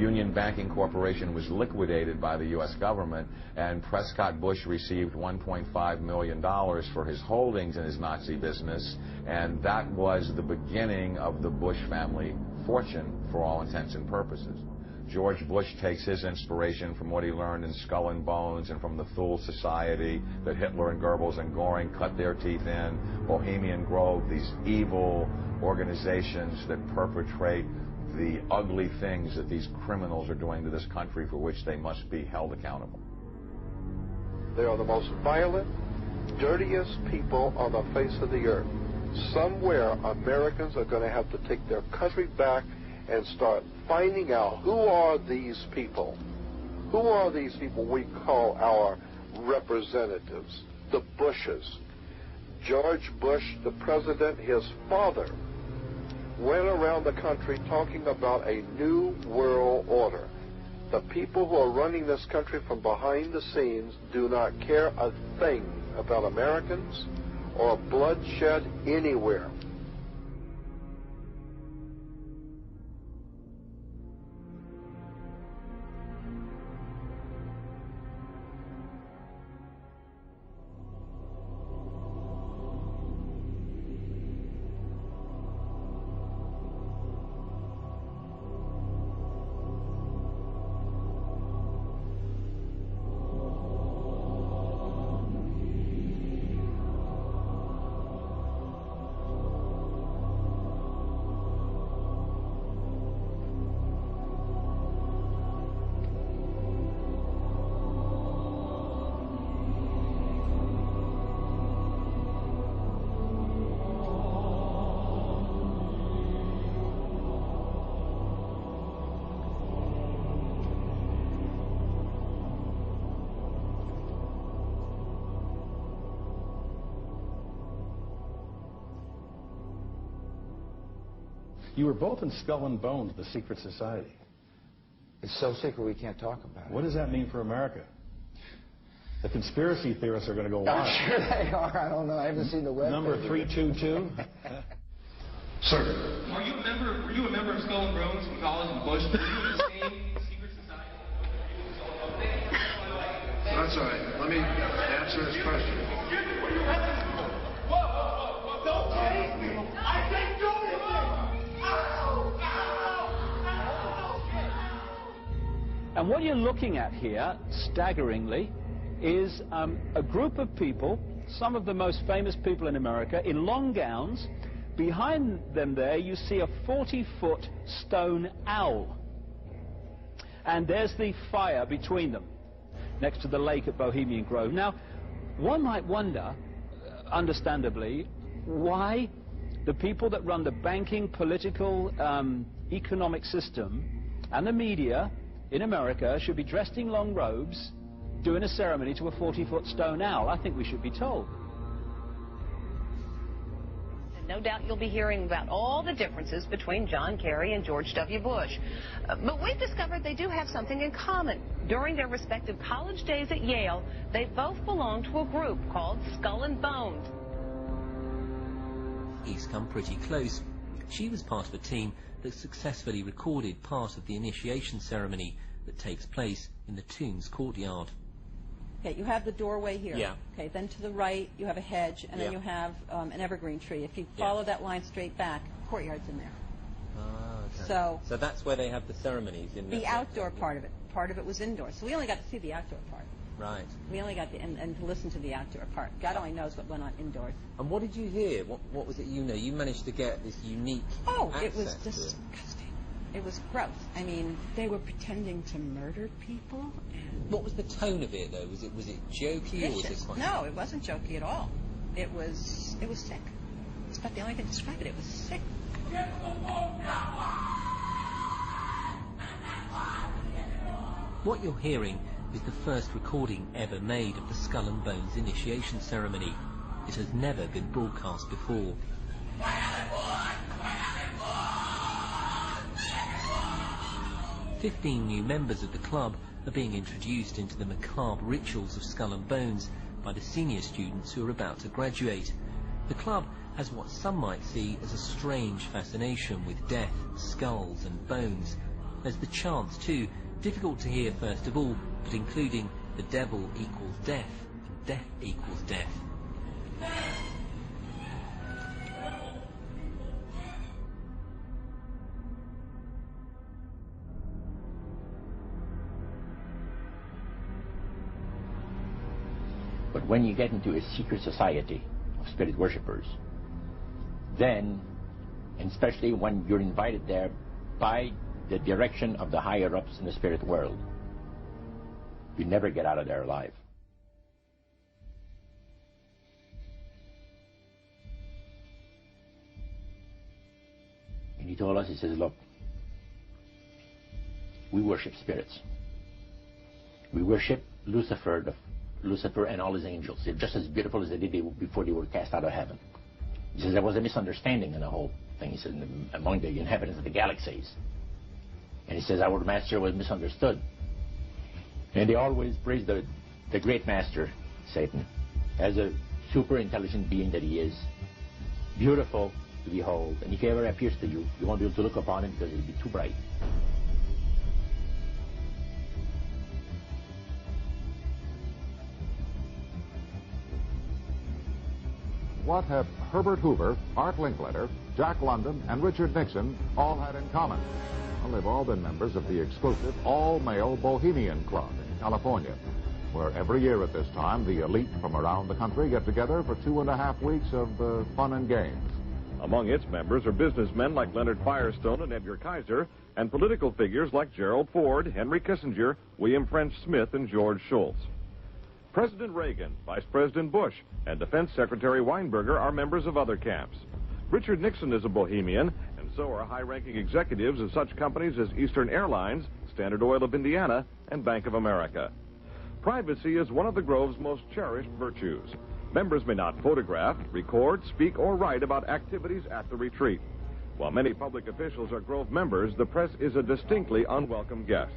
Union Banking Corporation was liquidated by the U.S. government, and Prescott Bush received $1.5 million for his holdings in his Nazi business, and that was the beginning of the Bush family fortune for all intents and purposes. George Bush takes his inspiration from what he learned in Skull and Bones and from the Thule Society that Hitler and Goebbels and Goring cut their teeth in, Bohemian Grove, these evil organizations that perpetrate the ugly things that these criminals are doing to this country, for which they must be held accountable. They are the most violent, dirtiest people on the face of the earth. Somewhere Americans are going to have to take their country back and start finding out who are these people. Who are these people we call our representatives, the Bushes. George Bush, the president, his father, went around the country talking about a new world order. The people who are running this country from behind the scenes do not care a thing about Americans or bloodshed anywhere. You were both in Skull and Bones, the secret society. It's so secret we can't talk about it. What does that mean for America? The conspiracy theorists are going to go wild. I'm sure they are. I don't know. I haven't seen the web. Number 322. Sir. Were you a member of Skull and Bones from college in Bush? Were you in the same secret society? That's all right. Let me answer his question. Whoa. Don't chase me. I can't do anything. And what you're looking at here, staggeringly, is a group of people, some of the most famous people in America, in long gowns. Behind them there, you see a 40-foot stone owl. And there's the fire between them, next to the lake at Bohemian Grove. Now, one might wonder, understandably, why the people that run the banking, political, economic system and the media in America should be dressed in long robes doing a ceremony to a 40-foot stone owl. I think we should be told. No doubt you'll be hearing about all the differences between John Kerry and George W. Bush. But we've discovered they do have something in common. During their respective college days at Yale, they both belonged to a group called Skull and Bones. He's come pretty close. She was part of a team that successfully recorded part of the initiation ceremony that takes place in the tomb's courtyard. Okay, you have the doorway here. Yeah. Okay, then to the right you have a hedge, and then you have an evergreen tree. If you follow that line straight back, courtyard's in there. Okay. So that's where they have the ceremonies in the outdoor part of it. Part of it was indoor, so we only got to see the outdoor part. Right. We only got and to listen to the outdoor part. God only knows what went on indoors. And what did you hear? What was it you know? You managed to get this unique it was disgusting. It was gross. I mean, they were pretending to murder people. And what was the tone of it, though? Was it jokey? Vicious. Or was it quite... No, it wasn't jokey at all. It was sick. It's about the only thing to describe it. It was sick. What you're hearing is the first recording ever made of the Skull and Bones initiation ceremony. It has never been broadcast before. 15 new members of the club are being introduced into the macabre rituals of Skull and Bones by the senior students who are about to graduate. The club has what some might see as a strange fascination with death, skulls and bones. There's the chants too, difficult to hear first of all, but including the devil equals death, and death equals death. But when you get into a secret society of spirit worshippers, then, and especially when you're invited there by the direction of the higher-ups in the spirit world, you never get out of there alive. And he told us, he says, look, we worship spirits. We worship Lucifer and all his angels. They're just as beautiful as they did before they were cast out of heaven. He says there was a misunderstanding in the whole thing. He said among the inhabitants of the galaxies. And he says our master was misunderstood. And they always praise the great master, Satan, as a super intelligent being that he is, beautiful to behold. And if he ever appears to you, you won't be able to look upon him because it'll be too bright. What have Herbert Hoover, Art Linkletter, Jack London, and Richard Nixon all had in common? Well, they've all been members of the exclusive all-male Bohemian Club in California, where every year at this time, the elite from around the country get together for 2.5 weeks of fun and games. Among its members are businessmen like Leonard Firestone and Edgar Kaiser, and political figures like Gerald Ford, Henry Kissinger, William French Smith, and George Shultz. President Reagan, Vice President Bush, and Defense Secretary Weinberger are members of other camps. Richard Nixon is a Bohemian, and so are high-ranking executives of such companies as Eastern Airlines, Standard Oil of Indiana, and Bank of America. Privacy is one of the Grove's most cherished virtues. Members may not photograph, record, speak, or write about activities at the retreat. While many public officials are Grove members, the press is a distinctly unwelcome guest.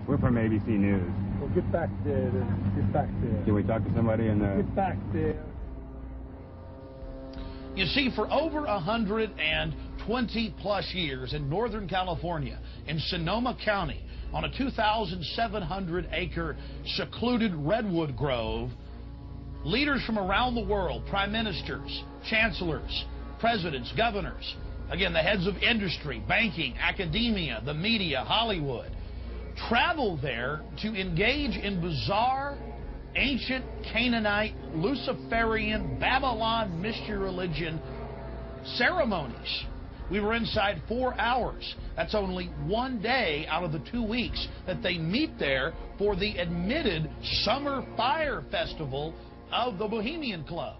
We're from ABC News. Well, get back there. Get back there. Can we talk to somebody in the... Get back there. You see, for over 120-plus years in Northern California, in Sonoma County, on a 2,700-acre secluded redwood grove, leaders from around the world, prime ministers, chancellors, presidents, governors, again, the heads of industry, banking, academia, the media, Hollywood, travel there to engage in bizarre, ancient Canaanite, Luciferian, Babylon mystery religion ceremonies. We were inside 4 hours. That's only one day out of the 2 weeks that they meet there for the admitted Summer Fire Festival of the Bohemian Club.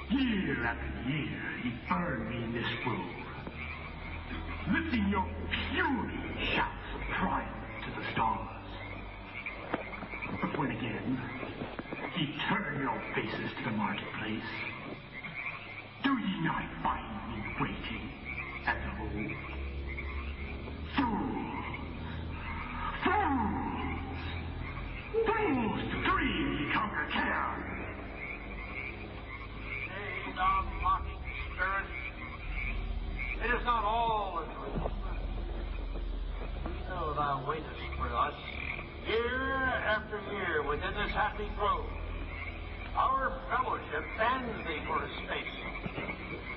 Year after year, he burned me in this grove, lifting your puny shouts of triumph to the stars. But when again, he turned your faces to the marketplace, do ye not find me waiting as of old? Fools! Fools! Fools to dream ye conquer care! Thou mocking spirit, it is not all a dream. We know thou waitest for us, year after year, within this happy grove. Our fellowship bans thee for a space.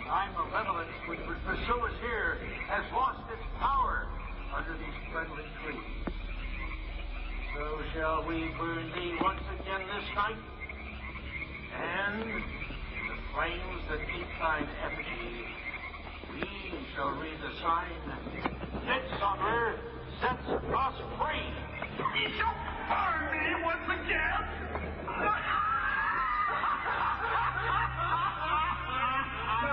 Thy malevolence which would pursue us here has lost its power under these friendly trees. So shall we burn thee once again this night, and flames that eat thine effigy, we shall read the sign. Midsummer sets us free. You shall burn me once again.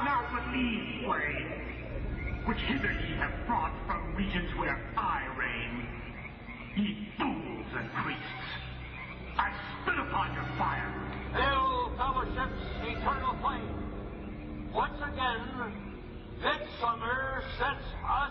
Now but these slaves, which hither ye have brought from regions where I reign, ye fools and priests, I spit upon your fire. Hail fellowship's eternal flame. Once again, midsummer sets us